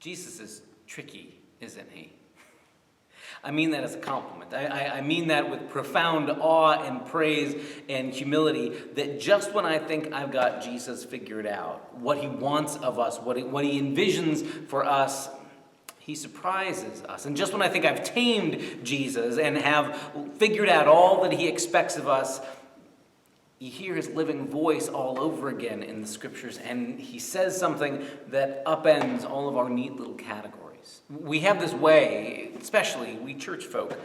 Jesus is tricky, isn't he? I mean that as a compliment. I mean that with profound awe and praise and humility, that just when I think I've got Jesus figured out, what he wants of us, what he envisions for us, he surprises us. And just when I think I've tamed Jesus and have figured out all that he expects of us, you hear his living voice all over again in the scriptures, and he says something that upends all of our neat little categories. We have this way, especially we church folk,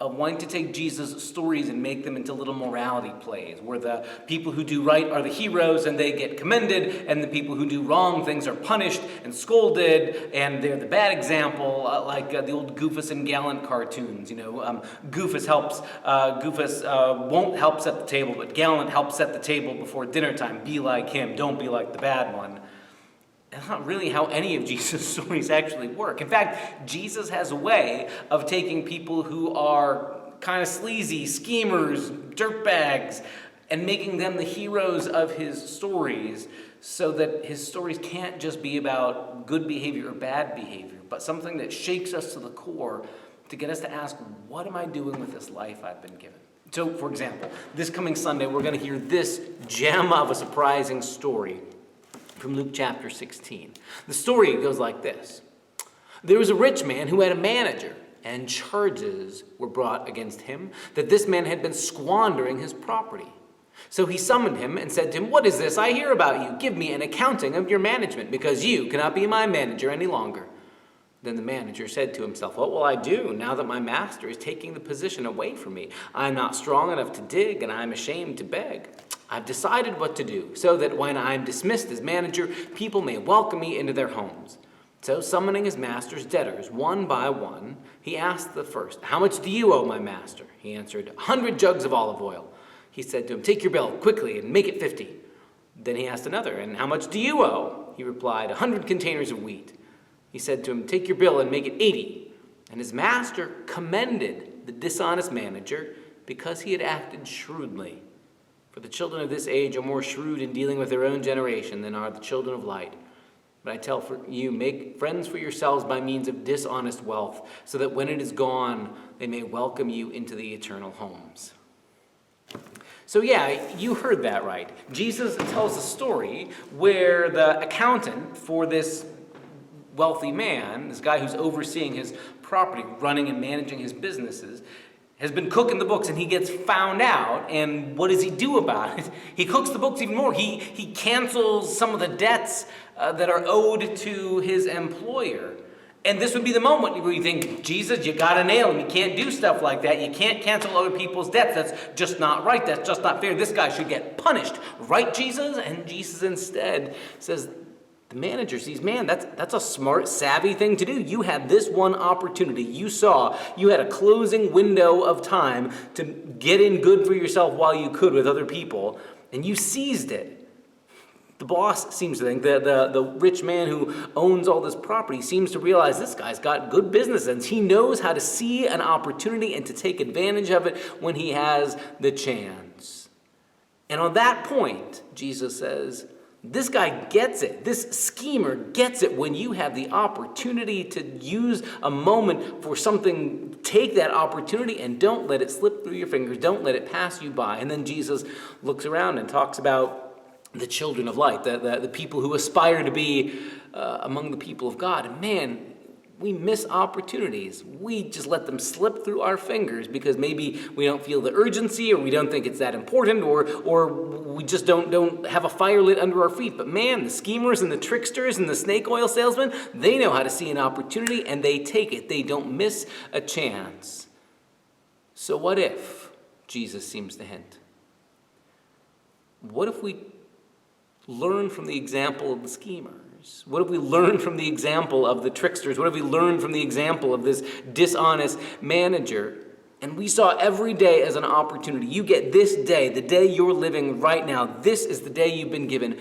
of wanting to take Jesus' stories and make them into little morality plays, where the people who do right are the heroes and they get commended, and the people who do wrong things are punished and scolded, and they're the bad example, like the old Goofus and Gallant cartoons. Goofus won't help set the table, but Gallant helps set the table before dinner time. Be like him, don't be like the bad one. That's not really how any of Jesus' stories actually work. In fact, Jesus has a way of taking people who are kind of sleazy, schemers, dirtbags, and making them the heroes of his stories, so that his stories can't just be about good behavior or bad behavior, but something that shakes us to the core to get us to ask, what am I doing with this life I've been given? So, for example, this coming Sunday, we're going to hear this gem of a surprising story from Luke chapter 16. The story goes like this. There was a rich man who had a manager, and charges were brought against him that this man had been squandering his property. So he summoned him and said to him, "What is this I hear about you? Give me an accounting of your management, because you cannot be my manager any longer." Then the manager said to himself, "What will I do now that my master is taking the position away from me? I am not strong enough to dig, and I am ashamed to beg. I've decided what to do, so that when I am dismissed as manager, people may welcome me into their homes." So summoning his master's debtors one by one, he asked the first, "How much do you owe my master?" He answered, 100 jugs of olive oil. He said to him, "Take your bill quickly and make it 50. Then he asked another, "And how much do you owe?" He replied, 100 containers of wheat. He said to him, "Take your bill and make it 80. And his master commended the dishonest manager because he had acted shrewdly. For the children of this age are more shrewd in dealing with their own generation than are the children of light. But I tell you, make friends for yourselves by means of dishonest wealth, so that when it is gone, they may welcome you into the eternal homes." So yeah, you heard that right. Jesus tells a story where the accountant for this wealthy man, this guy who's overseeing his property, running and managing his businesses, has been cooking the books, and he gets found out. And what does he do about it? He cooks the books even more. He cancels some of the debts that are owed to his employer. And this would be the moment where you think, Jesus, you got to nail him. You can't do stuff like that. You can't cancel other people's debts. That's just not right. That's just not fair. This guy should get punished. Right, Jesus? And Jesus instead says, the manager sees, man, that's a smart, savvy thing to do. You had this one opportunity. You saw you had a closing window of time to get in good for yourself while you could with other people, and you seized it. The boss seems to think that the rich man who owns all this property seems to realize this guy's got good business sense. He knows how to see an opportunity and to take advantage of it when he has the chance. And on that point, Jesus says, this guy gets it. This schemer gets it. When you have the opportunity to use a moment for something, take that opportunity and don't let it slip through your fingers. Don't let it pass you by. And then Jesus looks around and talks about the children of light, the people who aspire to be among the people of God. And man, we miss opportunities. We just let them slip through our fingers because maybe we don't feel the urgency, or we don't think it's that important, or we just don't have a fire lit under our feet. But man, the schemers and the tricksters and the snake oil salesmen, they know how to see an opportunity and they take it. They don't miss a chance. So what if, Jesus seems to hint, what if we learn from the example of the schemers? What have we learned from the example of the tricksters? What have we learned from the example of this dishonest manager? And we saw every day as an opportunity. You get this day, the day you're living right now. This is the day you've been given.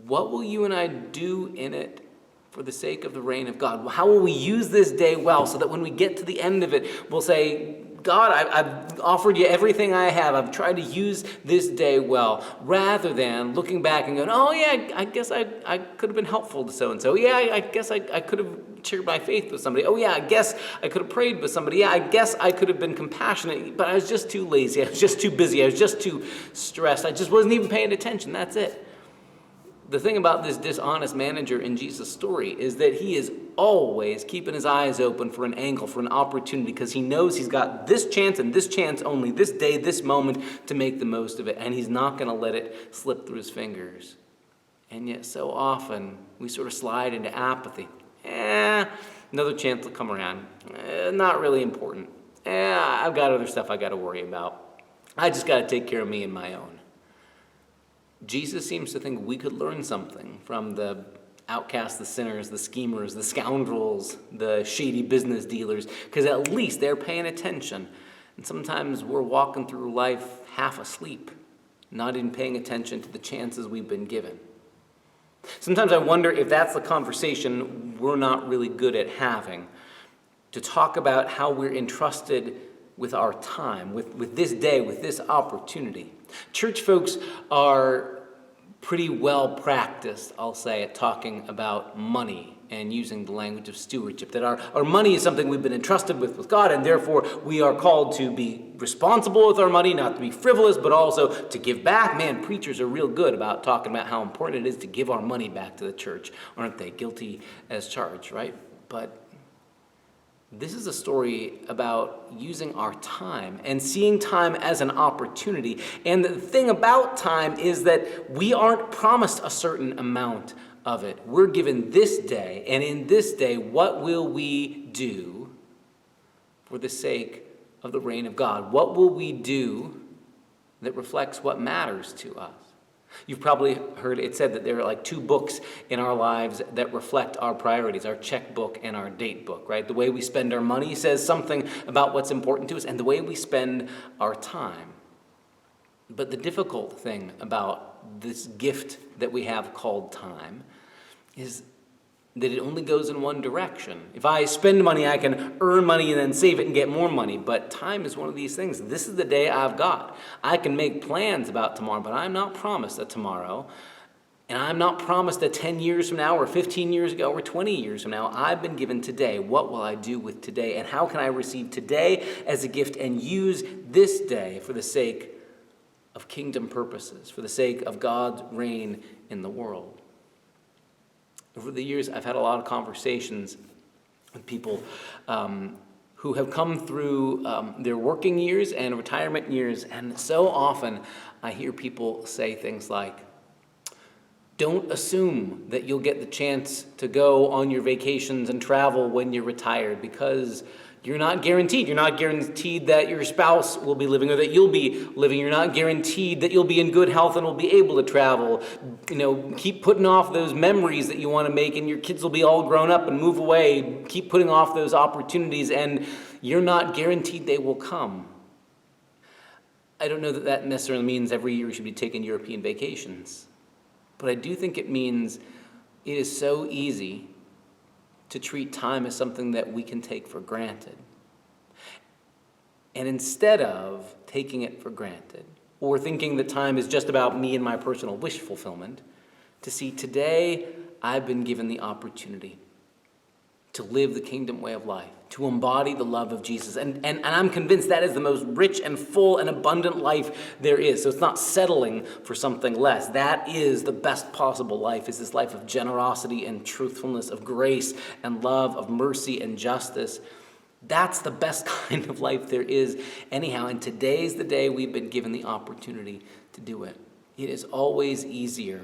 What will you and I do in it for the sake of the reign of God? How will we use this day well so that when we get to the end of it, we'll say, God, I've offered you everything I have. I've tried to use this day well, rather than looking back and going, oh yeah, I guess I could have been helpful to so-and-so. Yeah, I guess I could have shared my faith with somebody. Oh yeah, I guess I could have prayed with somebody. Yeah, I guess I could have been compassionate, but I was just too lazy. I was just too busy. I was just too stressed. I just wasn't even paying attention. That's it. The thing about this dishonest manager in Jesus' story is that he is always keeping his eyes open for an angle, for an opportunity, because he knows he's got this chance and this chance only, this day, this moment, to make the most of it, and he's not going to let it slip through his fingers. And yet so often we sort of slide into apathy. Another chance will come around. Not really important. I've got other stuff I got to worry about. I just got to take care of me and my own. Jesus seems to think we could learn something from the outcasts, the sinners, the schemers, the scoundrels, the shady business dealers, because at least they're paying attention. And sometimes we're walking through life half asleep, not even paying attention to the chances we've been given. Sometimes I wonder if that's the conversation we're not really good at having, to talk about how we're entrusted with our time, with this day, with this opportunity. Church folks are pretty well practiced, I'll say, at talking about money and using the language of stewardship, that our money is something we've been entrusted with God, and therefore we are called to be responsible with our money, not to be frivolous, but also to give back. Man, preachers are real good about talking about how important it is to give our money back to the church, aren't they? Guilty as charged, right? But this is a story about using our time and seeing time as an opportunity. And the thing about time is that we aren't promised a certain amount of it. We're given this day, and in this day, what will we do for the sake of the reign of God? What will we do that reflects what matters to us? You've probably heard it said that there are like two books in our lives that reflect our priorities, our checkbook and our date book, right? The way we spend our money says something about what's important to us, and the way we spend our time. But the difficult thing about this gift that we have called time is that it only goes in one direction. If I spend money, I can earn money and then save it and get more money. But time is one of these things. This is the day I've got. I can make plans about tomorrow, but I'm not promised a tomorrow. And I'm not promised that 10 years from now or 15 years ago or 20 years from now. I've been given today. What will I do with today? And how can I receive today as a gift and use this day for the sake of kingdom purposes, for the sake of God's reign in the world? Over the years, I've had a lot of conversations with people who have come through their working years and retirement years, and so often I hear people say things like, don't assume that you'll get the chance to go on your vacations and travel when you're retired, because you're not guaranteed. You're not guaranteed that your spouse will be living or that you'll be living. You're not guaranteed that you'll be in good health and will be able to travel. Keep putting off those memories that you want to make, and your kids will be all grown up and move away. Keep putting off those opportunities, and you're not guaranteed they will come. I don't know that that necessarily means every year we should be taking European vacations. But I do think it means it is so easy to treat time as something that we can take for granted. And instead of taking it for granted, or thinking that time is just about me and my personal wish fulfillment, to see today I've been given the opportunity to live the kingdom way of life, to embody the love of Jesus. And I'm convinced that is the most rich and full and abundant life there is. So it's not settling for something less. That is the best possible life, is this life of generosity and truthfulness, of grace and love, of mercy and justice. That's the best kind of life there is anyhow. And today's the day we've been given the opportunity to do it. It is always easier,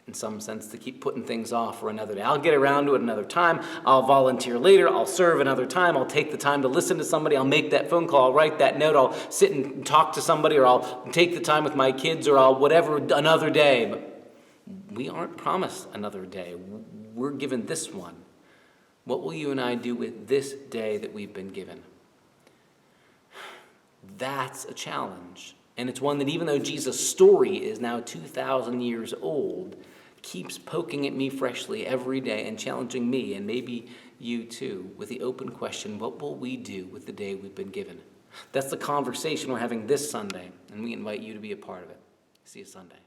in some sense, to keep putting things off for another day. I'll get around to it another time. I'll volunteer later. I'll serve another time. I'll take the time to listen to somebody. I'll make that phone call. I'll write that note. I'll sit and talk to somebody, or I'll take the time with my kids, or I'll whatever, another day. But we aren't promised another day. We're given this one. What will you and I do with this day that we've been given? That's a challenge. And it's one that, even though Jesus' story is now 2,000 years old, keeps poking at me freshly every day and challenging me, and maybe you too, with the open question, what will we do with the day we've been given? That's the conversation we're having this Sunday, and we invite you to be a part of it. See you Sunday.